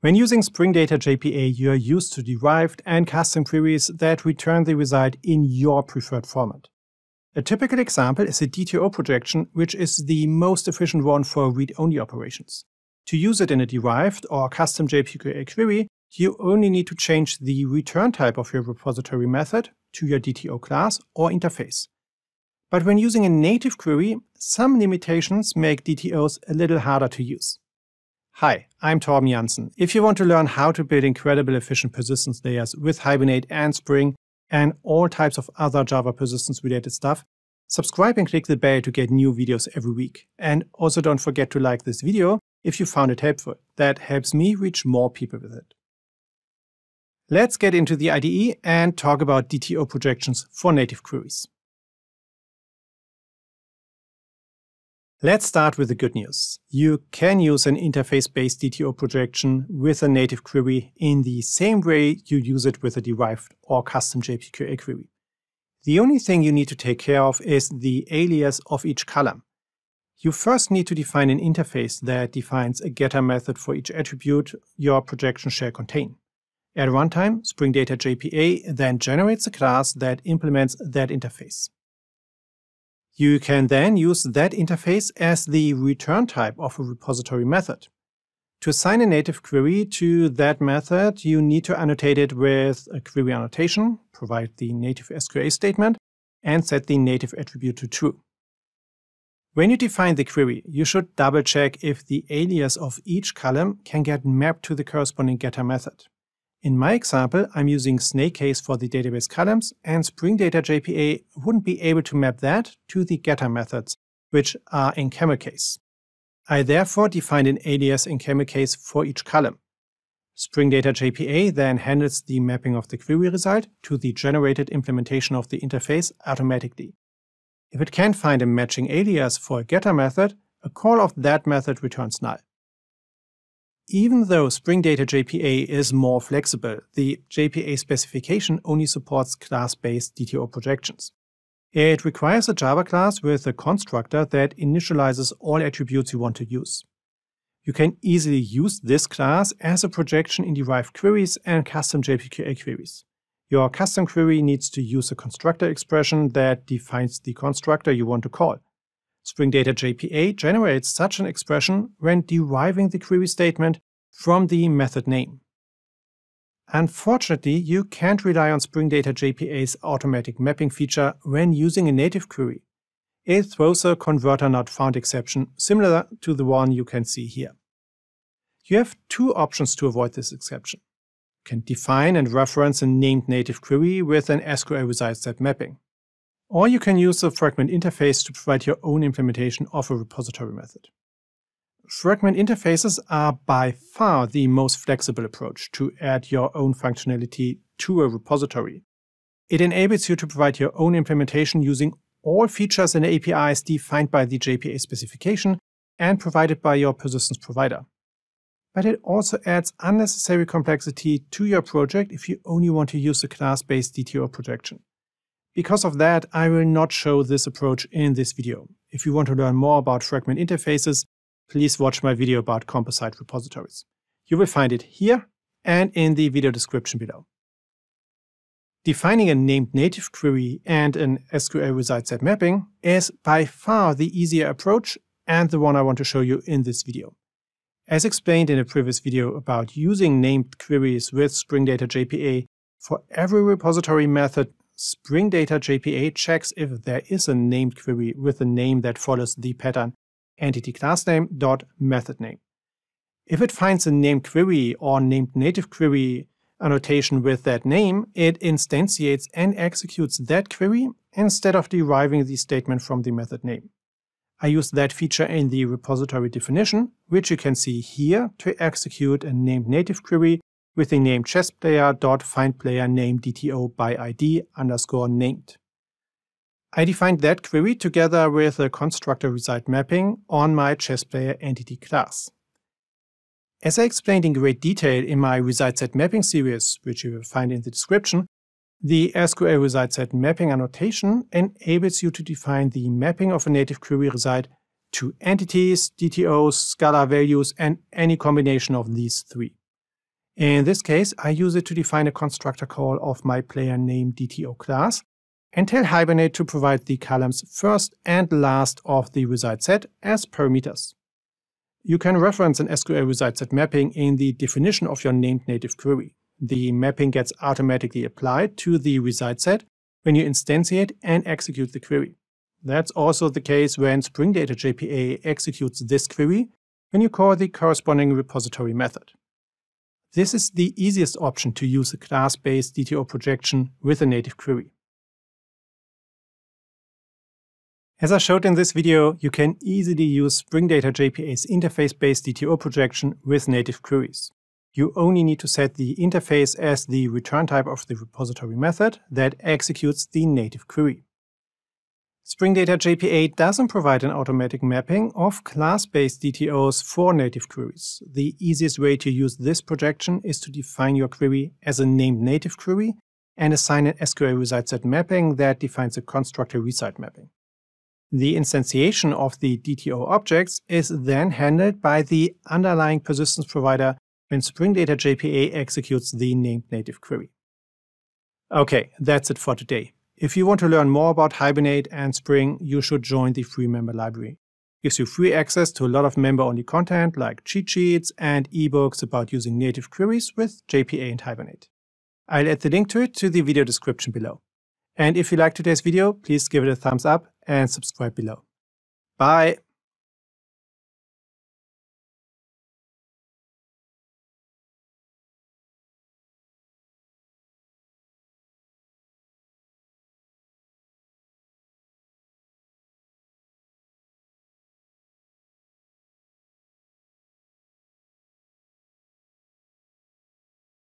When using Spring Data JPA, you are used to derived and custom queries that return the result in your preferred format. A typical example is a DTO projection, which is the most efficient one for read-only operations. To use it in a derived or custom JPQA query, you only need to change the return type of your repository method to your DTO class or interface. But when using a native query, some limitations make DTOs a little harder to use. Hi, I'm Torben Jansen. If you want to learn how to build incredible efficient persistence layers with Hibernate and Spring and all types of other Java persistence related stuff, subscribe and click the bell to get new videos every week. And also don't forget to like this video if you found it helpful. That helps me reach more people with it. Let's get into the IDE and talk about DTO projections for native queries. Let's start with the good news. You can use an interface-based DTO projection with a native query in the same way you use it with a derived or custom JPQA query. The only thing you need to take care of is the alias of each column. You first need to define an interface that defines a getter method for each attribute your projection shall contain. At runtime, Spring Data JPA then generates a class that implements that interface. You can then use that interface as the return type of a repository method. To assign a native query to that method, you need to annotate it with a query annotation, provide the native SQA statement, and set the native attribute to true. When you define the query, you should double-check if the alias of each column can get mapped to the corresponding getter method. In my example, I'm using Snakecase for the database columns, and Spring Data JPA wouldn't be able to map that to the getter methods, which are in CamelCase. I therefore defined an alias in CamelCase for each column. Spring Data JPA then handles the mapping of the query result to the generated implementation of the interface automatically. If it can't find a matching alias for a getter method, a call of that method returns null. Even though Spring Data JPA is more flexible, the JPA specification only supports class-based DTO projections. It requires a Java class with a constructor that initializes all attributes you want to use. You can easily use this class as a projection in derived queries and custom JPQA queries. Your custom query needs to use a constructor expression that defines the constructor you want to call. Spring Data JPA generates such an expression when deriving the query statement from the method name. Unfortunately, you can't rely on Spring Data JPA's automatic mapping feature when using a native query. It throws a converter not found exception similar to the one you can see here. You have two options to avoid this exception. You can define and reference a named native query with an SQL result set mapping. Or you can use the fragment interface to provide your own implementation of a repository method. Fragment interfaces are by far the most flexible approach to add your own functionality to a repository. It enables you to provide your own implementation using all features and APIs defined by the JPA specification and provided by your persistence provider. But it also adds unnecessary complexity to your project if you only want to use a class-based DTO projection. Because of that, I will not show this approach in this video. If you want to learn more about fragment interfaces, please watch my video about composite repositories. You will find it here and in the video description below. Defining a named native query and an SQL result set mapping is by far the easier approach and the one I want to show you in this video. As explained in a previous video about using named queries with Spring Data JPA, for every repository method, Spring Data JPA checks if there is a named query with a name that follows the pattern entity class name dot method name. If it finds a named query or named native query annotation with that name, it instantiates and executes that query instead of deriving the statement from the method name. I use that feature in the repository definition, which you can see here, to execute a named native query with the name chessplayer.findPlayerNameDTO by ID _ named. I defined that query together with a constructor result mapping on my chessplayer entity class. As I explained in great detail in my result set mapping series, which you will find in the description, the SQL result set mapping annotation enables you to define the mapping of a native query result to entities, DTOs, scalar values, and any combination of these three. In this case, I use it to define a constructor call of my player name DTO class and tell Hibernate to provide the columns first and last of the result set as parameters. You can reference an SQL result set mapping in the definition of your named native query. The mapping gets automatically applied to the result set when you instantiate and execute the query. That's also the case when Spring Data JPA executes this query when you call the corresponding repository method. This is the easiest option to use a class-based DTO projection with a native query. As I showed in this video, you can easily use Spring Data JPA's interface-based DTO projection with native queries. You only need to set the interface as the return type of the repository method that executes the native query. Spring Data JPA doesn't provide an automatic mapping of class-based DTOs for native queries. The easiest way to use this projection is to define your query as a named native query and assign an SQL result set mapping that defines a constructor result mapping. The instantiation of the DTO objects is then handled by the underlying persistence provider when Spring Data JPA executes the named native query. Okay, that's it for today. If you want to learn more about Hibernate and Spring, you should join the free member library. It gives you free access to a lot of member-only content like cheat sheets and ebooks about using native queries with JPA and Hibernate. I'll add the link to it to the video description below. And if you liked today's video, please give it a thumbs up and subscribe below. Bye!